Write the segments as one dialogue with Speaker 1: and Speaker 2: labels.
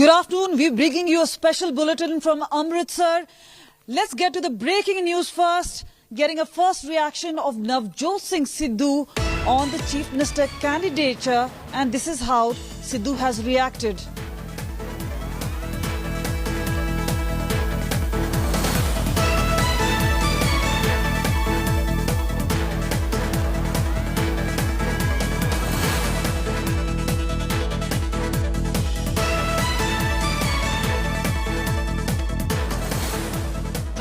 Speaker 1: Good afternoon. We're bringing you a special bulletin from Amritsar. Let's get to the breaking news first. Getting a first reaction of Navjot Singh Sidhu on the Chief Minister candidature, and this is how Sidhu has reacted.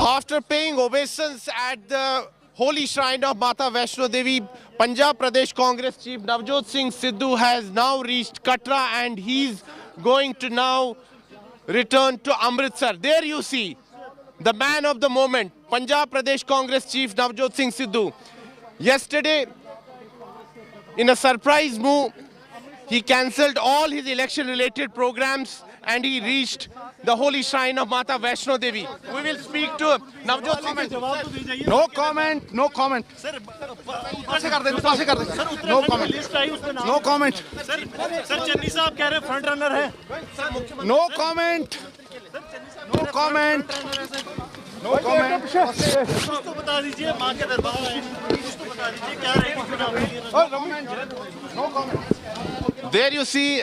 Speaker 2: After paying obeisance at the holy shrine of Mata Vaishno Devi, Punjab Congress Chief Navjot Singh Sidhu has now reached Katra and he's going to now return to Amritsar. There you see the man of the moment, Punjab Congress Chief Navjot Singh Sidhu. Yesterday, in a surprise move, he cancelled all his election-related programs and he reached the holy shrine of Mata Vaishno Devi. We will speak to Navjot Singh.
Speaker 3: No comment, no comment. No comment. No comment.
Speaker 4: Sir Channi साहब कह रहे हैं front runner है.
Speaker 3: No comment. No comment. No comment.
Speaker 4: कुछ तो बता दीजिए, मां के दरबार आए, कुछ तो बता दीजिए क्या रहेगी चुनाव के लिए.
Speaker 3: No comment.
Speaker 2: There you see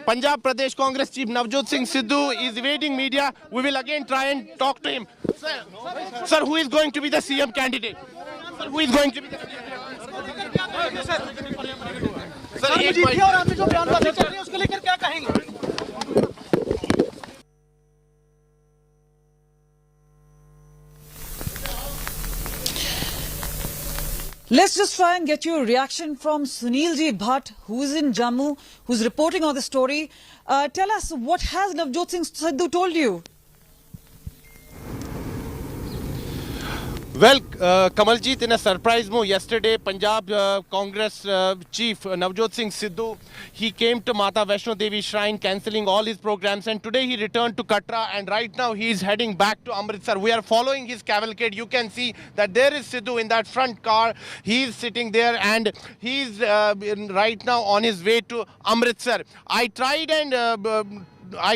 Speaker 2: Punjab Pradesh Congress Chief Navjot Singh Sidhu is evading media. We will again try and talk to him. Sir, who is going to be the CM candidate? Sir, who is going to be the CM candidate? Sir, एक point.
Speaker 4: और आपने जो बयानबाजी कर रही है उसको लेकर क्या कहेंगे?
Speaker 1: Let's just try and get your reaction from Sunilji Bhatt, who is in Jammu, who's reporting on the story. Tell us, what has Navjot Singh Sidhu told you?
Speaker 2: Well, Kamaljeet, in a surprise move yesterday, Punjab Congress Chief Navjot Singh Sidhu, he came to Mata Vaishno Devi Shrine, cancelling all his programs, and today he returned to Katra, and right now he is heading back to Amritsar. We are following his cavalcade. You can see that there is Sidhu in that front car. He is sitting there, and he is right now on his way to Amritsar. I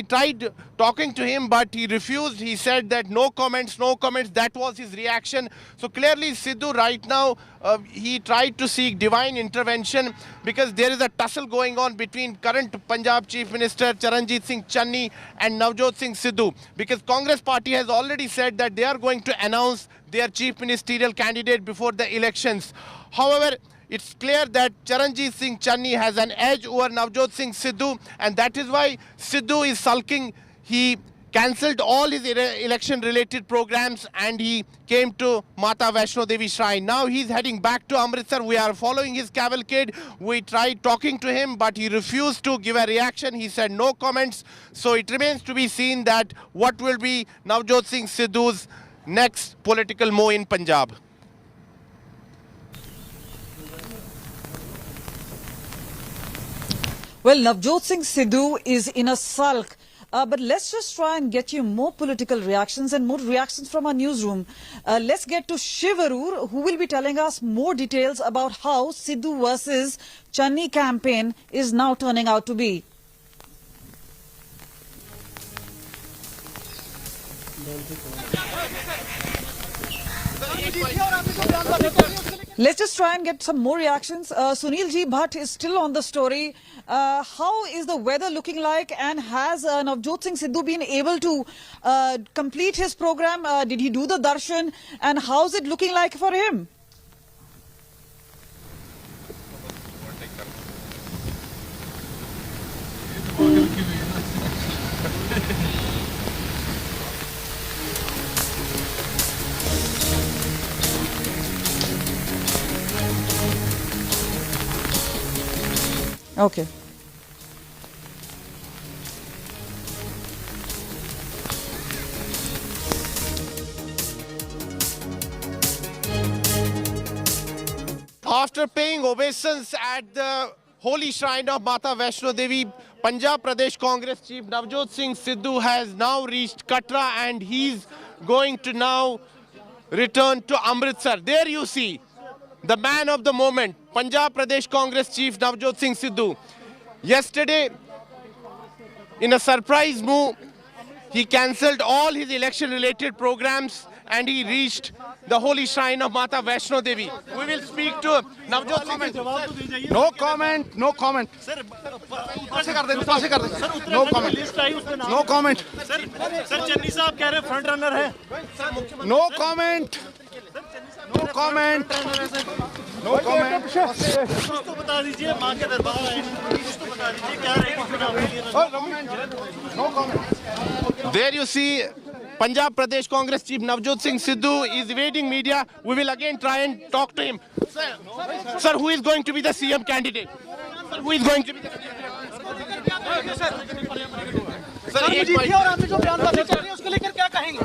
Speaker 2: tried talking to him, but he refused. He said that no comments, no comments. That was his reaction. So clearly, Sidhu right now, he tried to seek divine intervention because there is a tussle going on between current Punjab Chief Minister Charanjit Singh Channi and Navjot Singh Sidhu, because Congress party has already said that they are going to announce their chief ministerial candidate before the elections. However, it's clear that Charanjit Singh Channi has an edge over Navjot Singh Sidhu, and that is why Sidhu is sulking. He cancelled all his election-related programs and he came to Mata Vaishno Devi Shrine. Now he's heading back to Amritsar. We are following his cavalcade. We tried talking to him, but he refused to give a reaction. He said no comments. So it remains to be seen that what will be Navjot Singh Sidhu's next political move in Punjab.
Speaker 1: Well, Navjot Singh Sidhu is in a sulk. But let's just try and get you more political reactions and more reactions from our newsroom. Let's get to Shivarur, who will be telling us more details about how Sidhu versus Channi campaign is now turning out to be. Let's just try and get some more reactions. Sunil Ji Bhatt is still on the story. How is the weather looking like, and has Navjot Singh Sidhu been able to complete his program? Did he do the darshan, and how's it looking like for him? Okay.
Speaker 2: After paying obeisance at the holy shrine of Mata Vaishno Devi, Punjab Congress Chief Navjot Singh Sidhu has now reached Katra and he's going to now return to Amritsar. There you see the man of the moment, Punjab Pradesh Congress Chief Navjot Singh Sidhu. Yesterday, In a surprise move, he cancelled all his election-related programs and he reached the holy shrine of Mata Vaishno Devi. We will speak to Navjot Singh.
Speaker 3: No comment. No comment.
Speaker 4: Sir
Speaker 3: No comment.
Speaker 4: List आई उसमें नाम
Speaker 3: No comment.
Speaker 4: Sir Channi साहब कह रहे हैं front runner है
Speaker 3: No comment. No comment. No comment.
Speaker 4: कुछ तो बता दीजिए मां के दरबार आए कुछ तो बता दीजिए क्या रहेगी चुनाव के लिए
Speaker 3: No comment.
Speaker 2: There you see Punjab Pradesh Congress Chief Navjot Singh Sidhu is evading media. We will again try and talk to him. Sir, who is going to be the CM candidate? Sir, who is going to be the CM? Sir, एक mic.
Speaker 4: और आपने जो बयानबाजी कर रही है उसको लेकर क्या कहेंगे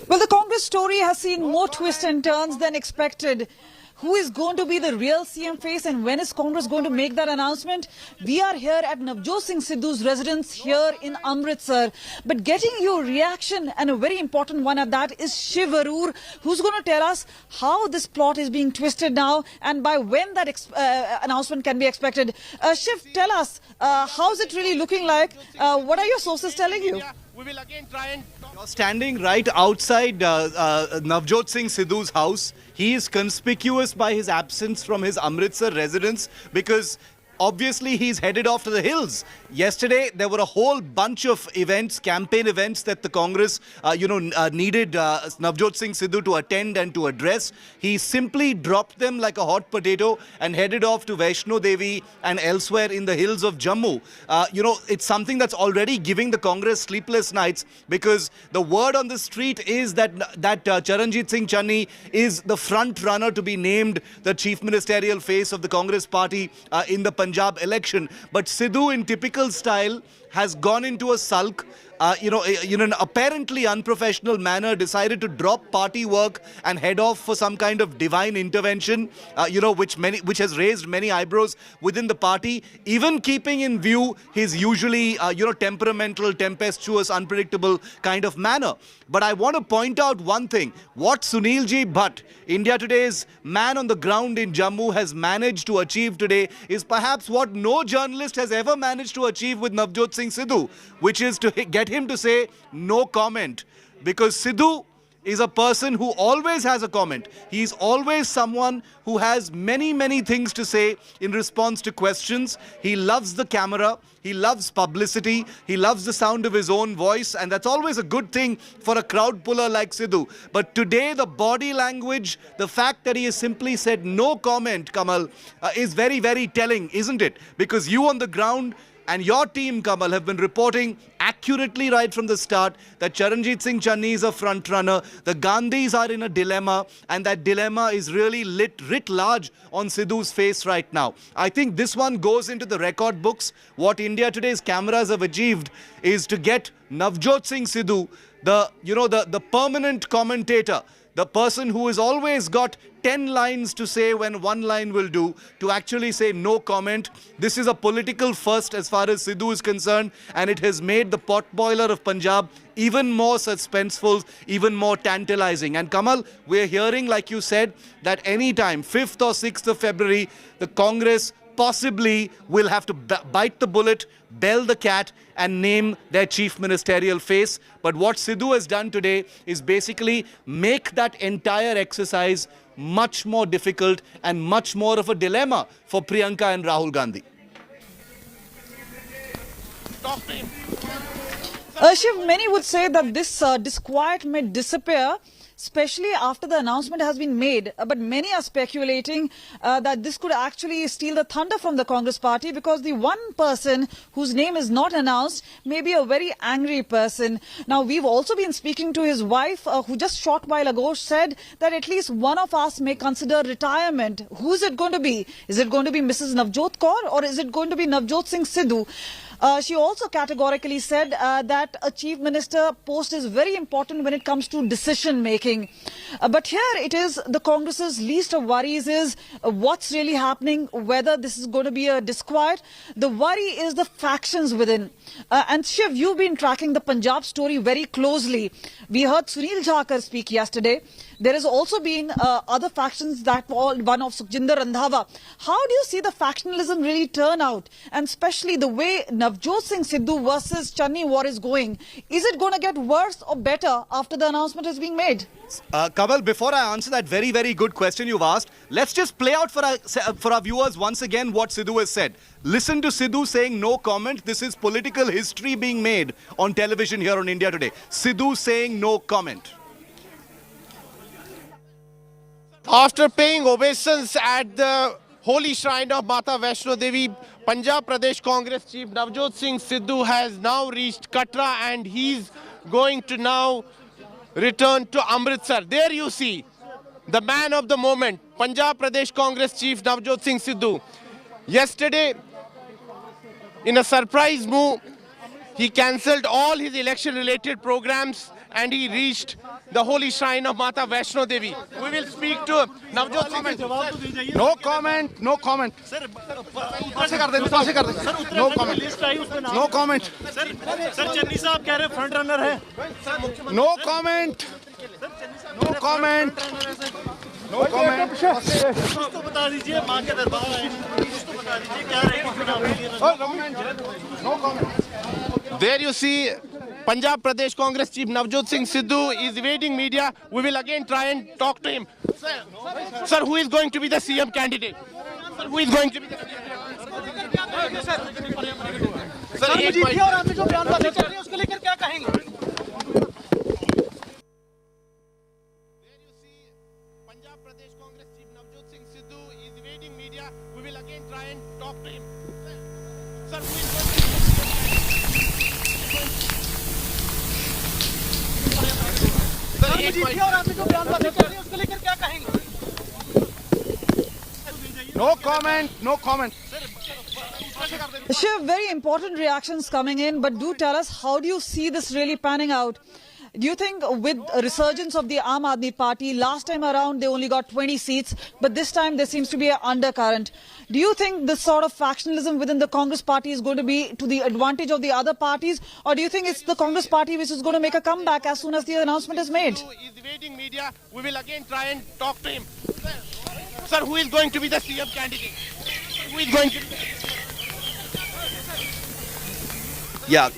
Speaker 1: Well, the Congress story has seen more twists and turns than expected. Who is going to be the real CM face and when is Congress going to make that announcement? We are here at Navjot Singh Sidhu's residence here in Amritsar. But getting your reaction, and a very important one at that, is Shiv Arur, who's going to tell us how this plot is being twisted now and by when that announcement can be expected. Shiv, tell us, how's it really looking like? What are your sources telling you?
Speaker 2: We will again try and
Speaker 5: You're standing right outside Navjot Singh Sidhu's house. He is conspicuous by his absence from his Amritsar residence because obviously he's headed off to the hills. Yesterday, there were a whole bunch of events, campaign events that the Congress, needed Navjot Singh Sidhu to attend and to address. He simply dropped them like a hot potato and headed off to Vaishno Devi and elsewhere in the hills of Jammu. It's something that's already giving the Congress sleepless nights because the word on the street is that Charanjit Singh Channi is the front runner to be named the chief ministerial face of the Congress party in the Punjab election. But Sidhu, in typical style, has gone into a sulk. In an apparently unprofessional manner, decided to drop party work and head off for some kind of divine intervention, which has raised many eyebrows within the party, even keeping in view his usually, temperamental, tempestuous, unpredictable kind of manner. But I want to point out one thing. What Sunil Ji Bhatt, India Today's man on the ground in Jammu, has managed to achieve today is perhaps what no journalist has ever managed to achieve with Navjot Singh Sidhu, which is to get him to say no comment. Because Sidhu is a person who always has a comment. He's always someone who has many, many things to say in response to questions. He loves the camera. He loves publicity. He loves the sound of his own voice. And that's always a good thing for a crowd puller like Sidhu. But today, the body language, the fact that he has simply said no comment, Kamal, is very, very telling, isn't it? Because you on the ground and your team, Kamal, have been reporting accurately right from the start that Charanjit Singh Channi is a front runner. The Gandhis are in a dilemma, and that dilemma is really writ large on Sidhu's face right now. I think this one goes into the record books. What India Today's cameras have achieved is to get Navjot Singh Sidhu, the permanent commentator, the person who has always got 10 lines to say when one line will do, to actually say no comment. This is a political first as far as Sidhu is concerned, and it has made the potboiler of Punjab even more suspenseful, even more tantalizing. And Kamal, we're hearing, like you said, that anytime, 5th or 6th of February, the Congress possibly will have to bite the bullet, bell the cat and name their chief ministerial face. But what Sidhu has done today is basically make that entire exercise much more difficult and much more of a dilemma for Priyanka and Rahul Gandhi.
Speaker 1: Shiv, many would say that this disquiet may disappear, especially after the announcement has been made. But many are speculating that this could actually steal the thunder from the Congress party, because the one person whose name is not announced may be a very angry person. Now, we've also been speaking to his wife, who just short while ago said that at least one of us may consider retirement. Who is it going to be? Is it going to be Mrs. Navjot Kaur, or is it going to be Navjot Singh Sidhu? She also categorically said that a chief minister post is very important when it comes to decision making. But here it is, the Congress's least of worries is what's really happening, whether this is going to be a disquiet. The worry is the factions within. And Shiv, you've been tracking the Punjab story very closely. We heard Sunil Jhakar speak yesterday. There has also been other factions, that one of Sukhjinder Randhawa. How do you see the factionalism really turn out? And especially the way Navjot Singh Sidhu versus Channi war is going. Is it going to get worse or better after the announcement is being made?
Speaker 5: Kamal, before I answer that very, very good question you've asked, let's just play out for our viewers once again what Sidhu has said. Listen to Sidhu saying no comment. This is political history being made on television here on India Today. Sidhu saying no comment.
Speaker 2: After paying obeisance at the holy shrine of Mata Vaishno Devi, Punjab Congress Chief Navjot Singh Sidhu has now reached Katra, and he's going to now return to Amritsar. There you see the man of the moment, Punjab Congress Chief Navjot Singh Sidhu. Yesterday, in a surprise move, he cancelled all his election-related programs and he reached the holy shrine of Mata Vaishno Devi. We will speak to Navjot Singh.
Speaker 3: No comment. No comment. No comment. No comment.
Speaker 4: Sir Channi साहब कह रहे हैं front runner है.
Speaker 3: No comment. No comment. No comment.
Speaker 4: कुछ तो बता दीजिए, मां के दरबार आए, कुछ तो बता दीजिए क्या रहेगी चुनाव के लिए.
Speaker 3: No comment.
Speaker 2: There you see Punjab Pradesh Congress Chief Navjot Singh Sidhu is evading media. We will again try and talk to him. Sir, who is going to be the CM candidate? Sir, who is going to be the
Speaker 4: sir Majithia और आपने जो बयानबाजी चल रही है उसको लेकर क्या कहेंगे?
Speaker 2: There you see Punjab Pradesh Congress Chief Navjot Singh Sidhu is evading media. We will again try and talk to him. Sir, who is going to be the
Speaker 4: sir Majithia और आपने जो बयानबाजी चल रही है उसको लेकर क्या कहेंगे?
Speaker 3: No comment. No comment.
Speaker 1: Shiv, very important reactions coming in, but do tell us, how do you see this really panning out? Do you think with a resurgence of the Aam Aadmi Party, last time around they only got 20 seats, but this time there seems to be an undercurrent. Do you think this sort of factionalism within the Congress Party is going to be to the advantage of the other parties, or do you think it's the Congress Party which is going to make a comeback as soon as the announcement is made?
Speaker 2: Sidhu is evading media. We will again try and talk to him. Sir, who is going to be the CM candidate? Who is going to be
Speaker 5: Yeah.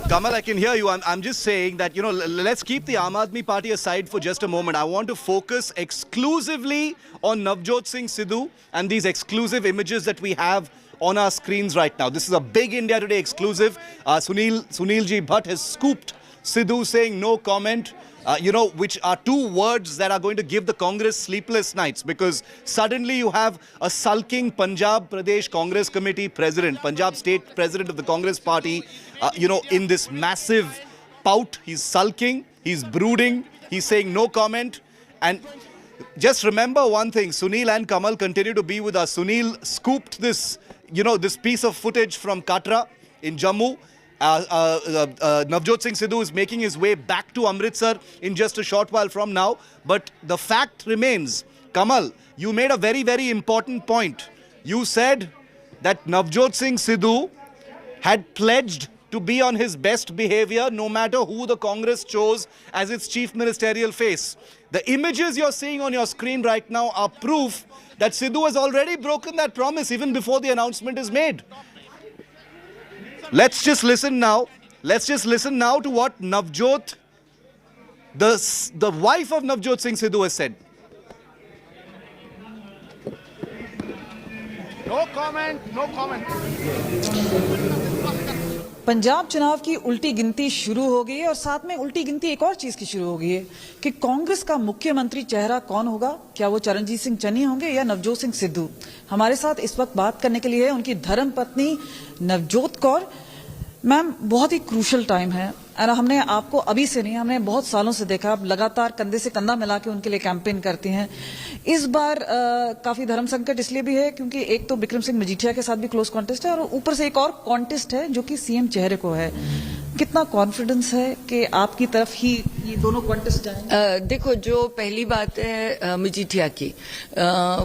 Speaker 5: Kamal, I can hear you. I'm just saying that, let's keep the Aam Aadmi Party aside for just a moment. I want to focus exclusively on Navjot Singh Sidhu and these exclusive images that we have on our screens right now. This is a big India Today exclusive. Sunilji Bhatt has scooped Sidhu saying no comment. Which are two words that are going to give the Congress sleepless nights, because suddenly you have a sulking Punjab Pradesh Congress Committee president, Punjab State President of the Congress Party, in this massive pout. He's sulking, he's brooding, he's saying no comment. And just remember one thing, Sunil and Kamal continue to be with us. Sunil scooped this, this piece of footage from Katra in Jammu. Navjot Singh Sidhu is making his way back to Amritsar in just a short while from now. But the fact remains, Kamal, you made a very, very important point. You said that Navjot Singh Sidhu had pledged to be on his best behavior no matter who the Congress chose as its chief ministerial face. The images you're seeing on your screen right now are proof that Sidhu has already broken that promise even before the announcement is made. Let's just listen now. Let's just listen now to what Navjot, the wife of Navjot Singh Sidhu, has said.
Speaker 3: No comment. No comment.
Speaker 1: Punjab चुनाव की उल्टी गिनती शुरू हो गई है और साथ में उल्टी गिनती एक और चीज की शुरू हो गई है कि कांग्रेस का मुख्यमंत्री चेहरा कौन होगा, क्या वो चरणजीत सिंह चन्नी होंगे या नवजोत सिंह सिद्धू। हमारे साथ इस वक्त बात करने के लिए उनकी धर्मपत्नी नवजोत कौर। मैम, बहुत ही क्रूशल टाइम है और हमने आपको अभी से नहीं, हमने बहुत सालों से देखा, आप लगातार कंधे से कंधा मिला के उनके लिए कैंपेन करती हैं। इस बार काफी धर्म संकट इसलिए भी है क्योंकि एक तो विक्रम सिंह मजीठिया के साथ भी क्लोज कॉन्टेस्ट है और ऊपर से एक और कॉन्टेस्ट है जो कि सीएम चेहरे को है। कितना कॉन्फिडेंस है कि आपकी तरफ ही ये दोनों कॉन्टेस्ट जाएंगे?
Speaker 6: देखो, जो पहली बात है मजीठिया की,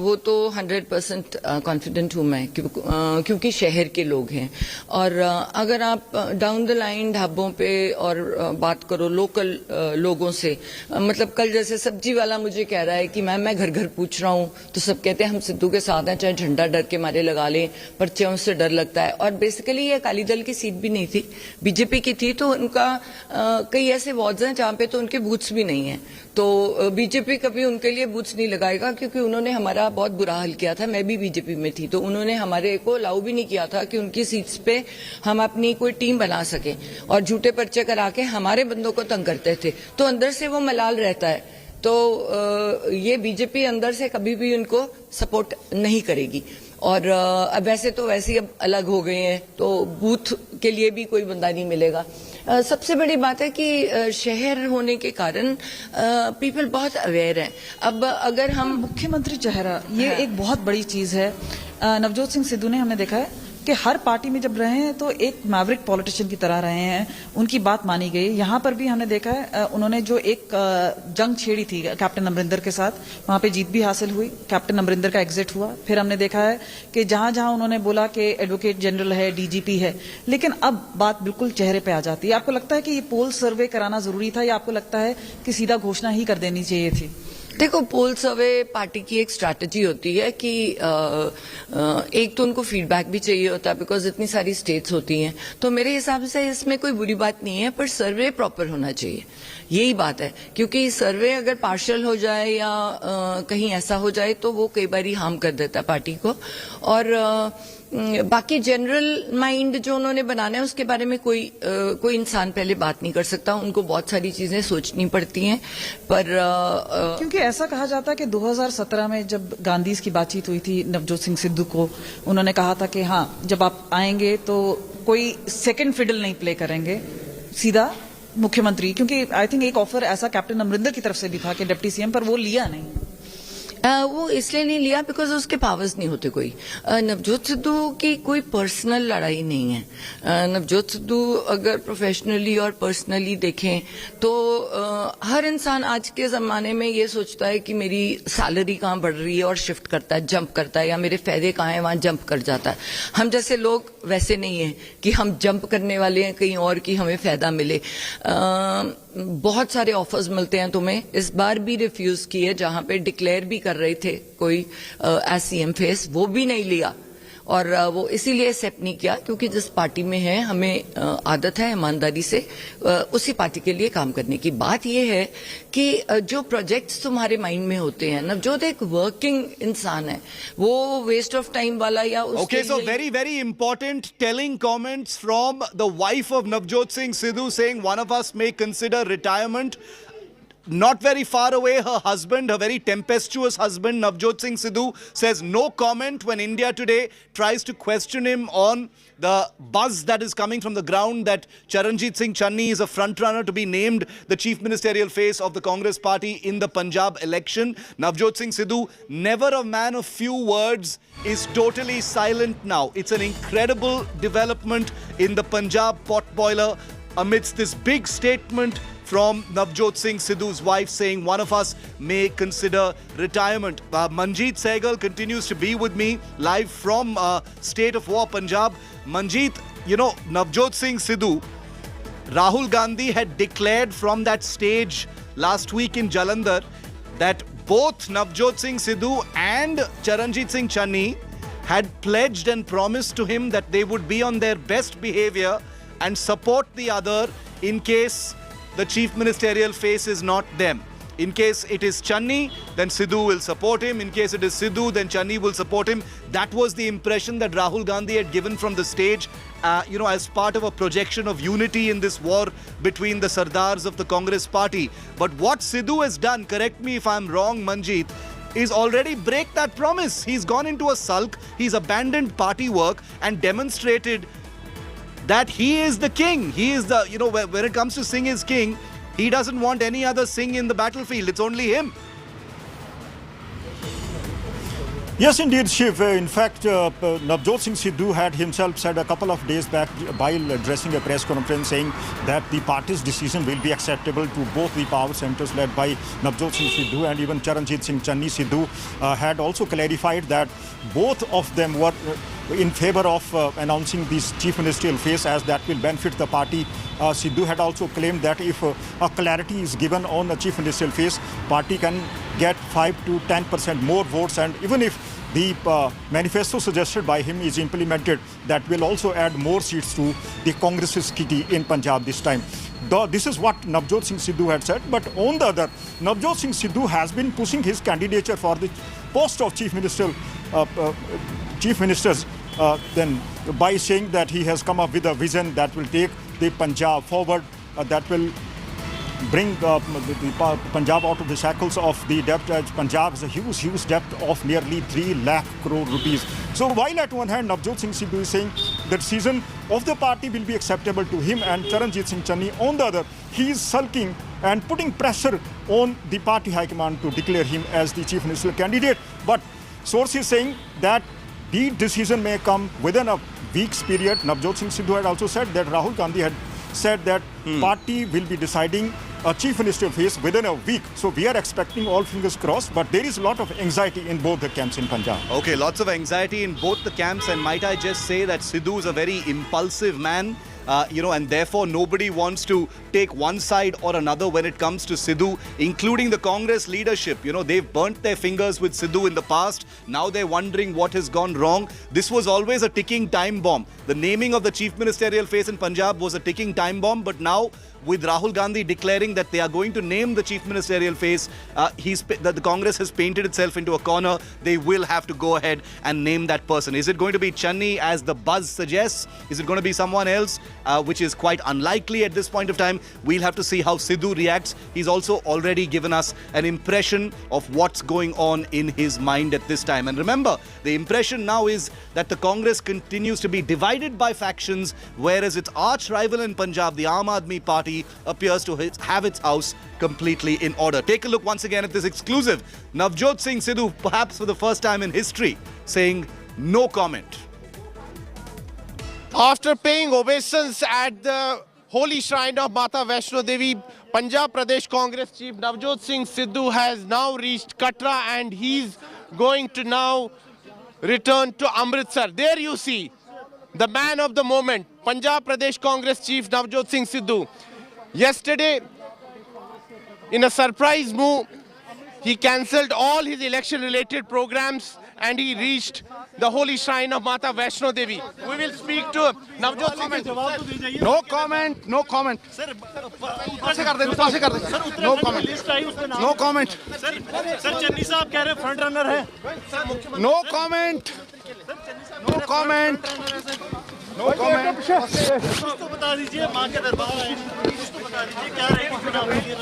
Speaker 6: वो तो 100% कॉन्फिडेंट हूँ मैं, क्योंकि शहर के लोग हैं। और अगर आप डाउन द लाइन ढाबों पे और बात करो लोकल लोगों से, मतलब कल जैसे सब्जी वाला मुझे कह रहा है कि मैम मैं घर घर पूछ रहा हूँ, तो सब कहते हैं हम सिद्धू के साथ हैं, चाहे झंडा डर के मारे लगा लें, पर्चियों से डर लगता है। और बेसिकली ये अकाली दल की सीट भी नहीं थी, बीजेपी की थी, तो उनका कई ऐसे वार्ड्स हैं जहाँ पे तो उनके बूथ्स भी नहीं है, तो बीजेपी कभी उनके लिए बूथ्स नहीं लगाएगा, क्योंकि उन्होंने हमारा बहुत बुरा हाल किया था। मैं भी बीजेपी में थी, तो उन्होंने हमारे को अलाउ भी नहीं किया था कि उनकी सीट्स पे हम अपनी कोई टीम बना सके, और झूठे पर्चे करा के हमारे बंदों को तंग करते थे। तो अंदर से वो मलाल रहता है, तो ये बीजेपी अंदर से कभी भी उनको सपोर्ट नहीं करेगी। और अब वैसे ही अब अलग हो गए हैं, तो बूथ के लिए भी कोई बंदा नहीं मिलेगा। सबसे बड़ी बात है कि शहर होने के कारण पीपल बहुत अवेयर हैं। अब अगर हम
Speaker 1: मुख्यमंत्री चेहरा, ये एक बहुत बड़ी चीज है। नवजोत सिंह सिद्धू ने हमने देखा है कि हर पार्टी में जब रहे हैं तो एक मैवरिक पॉलिटिशियन की तरह रहे हैं, उनकी बात मानी गई। यहाँ पर भी हमने देखा है उन्होंने जो एक जंग छेड़ी थी कैप्टन अमरिंदर के साथ, वहां पे जीत भी हासिल हुई, कैप्टन अमरिंदर का एग्जिट हुआ। फिर हमने देखा है कि जहां जहां उन्होंने बोला कि एडवोकेट जनरल है, डीजीपी है, लेकिन अब बात बिल्कुल चेहरे पे आ जाती है। आपको लगता है कि ये पोल सर्वे कराना जरूरी था, या आपको लगता है कि सीधा घोषणा ही कर देनी चाहिए थी?
Speaker 6: देखो, पोल सर्वे पार्टी की एक स्ट्रैटेजी होती है कि एक तो उनको फीडबैक भी चाहिए होता है, बिकॉज इतनी सारी स्टेट्स होती हैं, तो मेरे हिसाब से इसमें कोई बुरी बात नहीं है, पर सर्वे प्रॉपर होना चाहिए, यही बात है। क्योंकि सर्वे अगर पार्शियल हो जाए या कहीं ऐसा हो जाए तो वो कई बार हार्म कर देता है पार्टी को। और बाकी जनरल माइंड जो उन्होंने बनाना है उसके बारे में कोई इंसान पहले बात नहीं कर सकता, उनको बहुत सारी चीजें सोचनी पड़ती हैं। पर
Speaker 1: क्योंकि ऐसा कहा जाता है कि 2017 में जब गांधी की बातचीत हुई थी नवजोत सिंह सिद्धू को, उन्होंने कहा था कि हाँ जब आप आएंगे तो कोई सेकंड फिडल नहीं प्ले करेंगे, सीधा मुख्यमंत्री। क्योंकि आई थिंक एक ऑफर ऐसा कैप्टन अमरिंदर की तरफ से भी था कि डिप्टी सीएम, पर वो लिया नहीं।
Speaker 6: वो इसलिए नहीं लिया बिकॉज उसके पावर्स नहीं होते कोई। नवजोत सिद्धू की कोई पर्सनल लड़ाई नहीं है। नवजोत सिद्धू अगर प्रोफेशनली और पर्सनली देखें तो हर इंसान आज के जमाने में ये सोचता है कि मेरी सैलरी कहाँ बढ़ रही है और शिफ्ट करता है, जंप करता है, या मेरे फायदे कहाँ हैं वहां जंप कर जाता है। हम जैसे लोग वैसे नहीं है कि हम जंप करने वाले हैं कहीं और की हमें फायदा मिले। बहुत सारे ऑफर्स मिलते हैं तुम्हें, इस बार भी रिफ्यूज किए, जहां पे डिक्लेयर भी कर रहे थे कोई एज सीएम फेस, वो भी नहीं लिया। और वो इसीलिए एक्सेप्ट नहीं किया क्योंकि जिस पार्टी में है हमें आदत है ईमानदारी से उसी पार्टी के लिए काम करने की। बात यह है कि जो प्रोजेक्ट्स तुम्हारे माइंड में होते हैं, नवजोत एक वर्किंग इंसान है, वो वेस्ट ऑफ टाइम वाला या
Speaker 5: Okay, so very important telling comments from the wife of Navjot Singh Sidhu saying one of us may consider retirement. Not very far away, her husband, her very tempestuous husband, Navjot Singh Sidhu, says no comment when India Today tries to question him on the buzz that is coming from the ground that Charanjit Singh Channi is a frontrunner to be named the chief ministerial face of the Congress party in the Punjab election. Navjot Singh Sidhu, never a man of few words, is totally silent now. It's an incredible development in the Punjab potboiler amidst this big statement from Navjot Singh Sidhu's wife saying one of us may consider retirement. Manjeet Sehgal continues to be with me live from State of War, Punjab. Manjeet, you know, Navjot Singh Sidhu, Rahul Gandhi had declared from that stage last week in Jalandhar that both Navjot Singh Sidhu and Charanjit Singh Channi had pledged and promised to him that they would be on their best behavior and support the other in case the chief ministerial face is not them. In case it is Channi, then Sidhu will support him. In case it is Sidhu, then Channi will support him. That was the impression that Rahul Gandhi had given from the stage, as part of a projection of unity in this war between the Sardars of the Congress party. But what Sidhu has done, correct me if I'm wrong, Manjeet, is already break that promise. He's gone into a sulk, he's abandoned party work and demonstrated that he is the king. He is the, when it comes to Singh is king, he doesn't want any other Singh in the battlefield. It's only him.
Speaker 7: Yes, indeed, Shiv. In fact, Navjot Singh Sidhu had himself said a couple of days back while addressing a press conference saying that the party's decision will be acceptable to both the power centers led by Navjot Singh Sidhu and even Charanjit Channi. Sidhu had also clarified that both of them were in favor of announcing this chief ministerial phase as that will benefit the party. Sidhu had also claimed that if a clarity is given on the chief ministerial phase, party can get 5 to 10% more votes, and even if the manifesto suggested by him is implemented, that will also add more seats to the Congress's kitty in Punjab this time. This is what Navjot Singh Sidhu had said. But on the other, Navjot Singh Sidhu has been pushing his candidature for the post of chief ministers then by saying that he has come up with a vision that will take the Punjab forward, that will bring the Punjab out of the shackles of the debt. Punjab has a huge debt of nearly 3 lakh crore rupees. So while at one hand Navjot Singh Sidhu is saying the decision of the party will be acceptable to him and Charanjit Singh Channi, on the other he is sulking and putting pressure on the party high command to declare him as the chief ministerial candidate. But sources saying that the decision may come within a week's period. Navjot Singh Sidhu had also said that Rahul Gandhi had said that party will be deciding a chief ministerial phase within a week. So we are expecting, all fingers crossed, but there is a lot of anxiety in both the camps in Punjab.
Speaker 5: Okay, lots of anxiety in both the camps, and might I just say that Sidhu is a very impulsive man. And therefore nobody wants to take one side or another when it comes to Sidhu, including the Congress leadership. They've burnt their fingers with Sidhu in the past. Now they're wondering what has gone wrong. This was always a ticking time bomb. The naming of the chief ministerial phase in Punjab was a ticking time bomb, but now with Rahul Gandhi declaring that they are going to name the chief ministerial phase, the Congress has painted itself into a corner. They will have to go ahead and name that person. Is it going to be Channi, as the buzz suggests? Is it going to be someone else, which is quite unlikely at this point of time? We'll have to see how Sidhu reacts. He's also already given us an impression of what's going on in his mind at this time. And remember, the impression now is that the Congress continues to be divided by factions, whereas its arch rival in Punjab, the Aam Aadmi Party, appears to have its house completely in order. Take a look once again at this exclusive. Navjot Singh Sidhu, perhaps for the first time in history, saying no comment.
Speaker 2: After paying obeisance at the holy shrine of Mata Vaishno Devi, Punjab Pradesh Congress Chief Navjot Singh Sidhu has now reached Katra, and he's going to now return to Amritsar. There you see the man of the moment, Punjab Pradesh Congress Chief Navjot Singh Sidhu. Yesterday, in a surprise move, he cancelled all his election-related programs and he reached the holy shrine of Mata Vaishno Devi. We will speak to Navjot Singh.
Speaker 3: No comment, no comment. No comment. No comment.
Speaker 4: Sir Channi साहब कह रहे हैं front runner है.
Speaker 3: No comment. No comment. No comment.
Speaker 4: कुछ तो बता दीजिए, मां के दरबार आए, कुछ तो बता दीजिए क्या रहेगी चुनाव के लिए.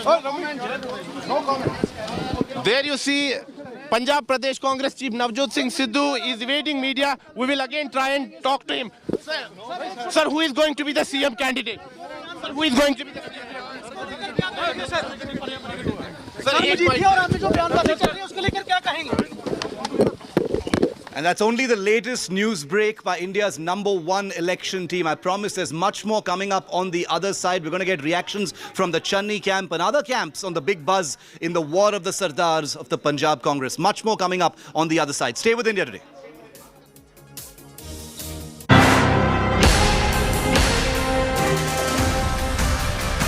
Speaker 3: No comment.
Speaker 2: There you see Punjab Pradesh Congress Chief Navjot Singh Sidhu is evading media. We will again try and talk to him. Sir, who is going to be the CM candidate? Sir, who is going to be the
Speaker 5: And that's only the latest news break by India's #1 election team. I promise there's much more coming up on the other side. We're going to get reactions from the Channi camp and other camps on the big buzz in the war of the Sardars of the Punjab Congress. Much more coming up on the other side. Stay with India Today.